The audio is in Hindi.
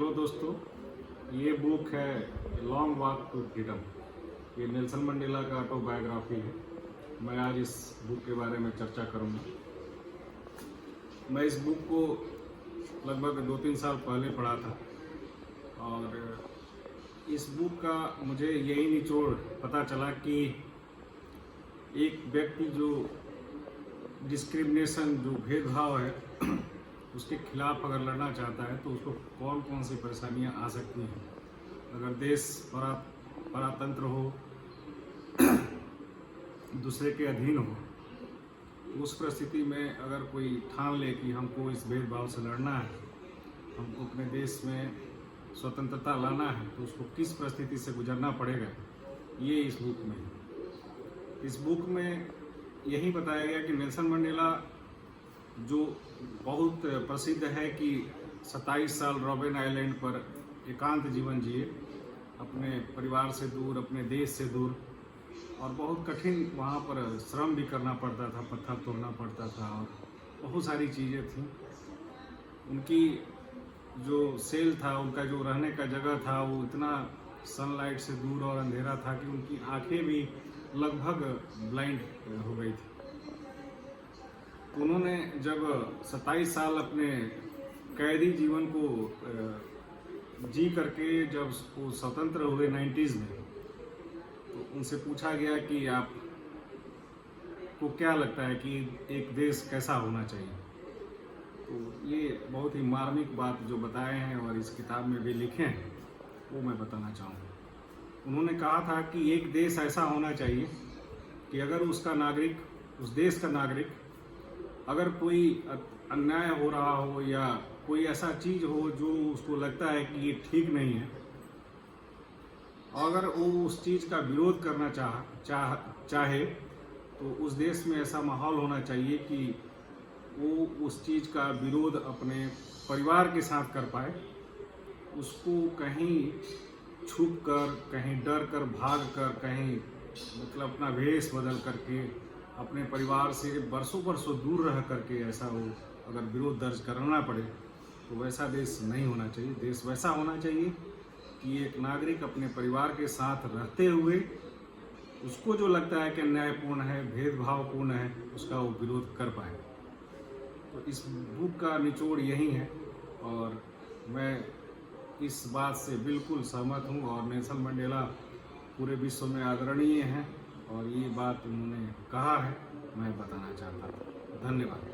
हेलो दोस्तों, ये बुक है लॉन्ग वॉक टू फ्रीडम। ये नेल्सन मंडेला का ऑटोबायोग्राफी है। मैं आज इस बुक के बारे में चर्चा करूँगा। मैं इस बुक को लगभग 2-3 साल पहले पढ़ा था और इस बुक का मुझे यही निचोड़ पता चला कि एक व्यक्ति जो डिस्क्रिमिनेशन, जो भेदभाव है, उसके खिलाफ अगर लड़ना चाहता है तो उसको कौन कौन सी परेशानियां आ सकती हैं। अगर देश परातंत्र हो, दूसरे के अधीन हो, तो उस परिस्थिति में अगर कोई ठान ले कि हमको इस भेदभाव से लड़ना है, हमको अपने देश में स्वतंत्रता लाना है, तो उसको किस परिस्थिति से गुजरना पड़ेगा, ये इस बुक में है। इस बुक में यही बताया गया कि नेल्सन मंडेला जो बहुत प्रसिद्ध है कि 27 साल रॉबिन आइलैंड पर एकांत जीवन जिए, अपने परिवार से दूर, अपने देश से दूर, और बहुत कठिन वहाँ पर श्रम भी करना पड़ता था, पत्थर तोड़ना पड़ता था और बहुत सारी चीज़ें थीं। उनकी जो सेल था, उनका जो रहने का जगह था, वो इतना सनलाइट से दूर और अंधेरा था कि उनकी आंखें भी लगभग ब्लाइंड हो गई थी। उन्होंने जब 27 साल अपने कैदी जीवन को जी करके जब वो स्वतंत्र हुए 90s में, तो उनसे पूछा गया कि आप को क्या लगता है कि एक देश कैसा होना चाहिए। तो ये बहुत ही मार्मिक बात जो बताए हैं और इस किताब में भी लिखे हैं, वो मैं बताना चाहूँगा। उन्होंने कहा था कि एक देश ऐसा होना चाहिए कि अगर उसका नागरिक, उस देश का नागरिक, अगर कोई अन्याय हो रहा हो या कोई ऐसा चीज़ हो जो उसको लगता है कि ये ठीक नहीं है, अगर वो उस चीज़ का विरोध करना चाहे तो उस देश में ऐसा माहौल होना चाहिए कि वो उस चीज़ का विरोध अपने परिवार के साथ कर पाए। उसको कहीं छुप कर, कहीं डर कर, भाग कर, कहीं मतलब अपना वेश बदल करके अपने परिवार से बरसों दूर रह करके ऐसा हो अगर विरोध दर्ज कराना पड़े, तो वैसा देश नहीं होना चाहिए। देश वैसा होना चाहिए कि एक नागरिक अपने परिवार के साथ रहते हुए उसको जो लगता है कि अन्यायपूर्ण है, भेदभावपूर्ण है, उसका वो विरोध कर पाए। तो इस बुक का निचोड़ यही है और मैं इस बात से बिल्कुल सहमत हूँ और नेल्सन मंडेला पूरे विश्व में आदरणीय हैं और ये बात उन्होंने कहा है, मैं बताना चाहता हूँ। धन्यवाद।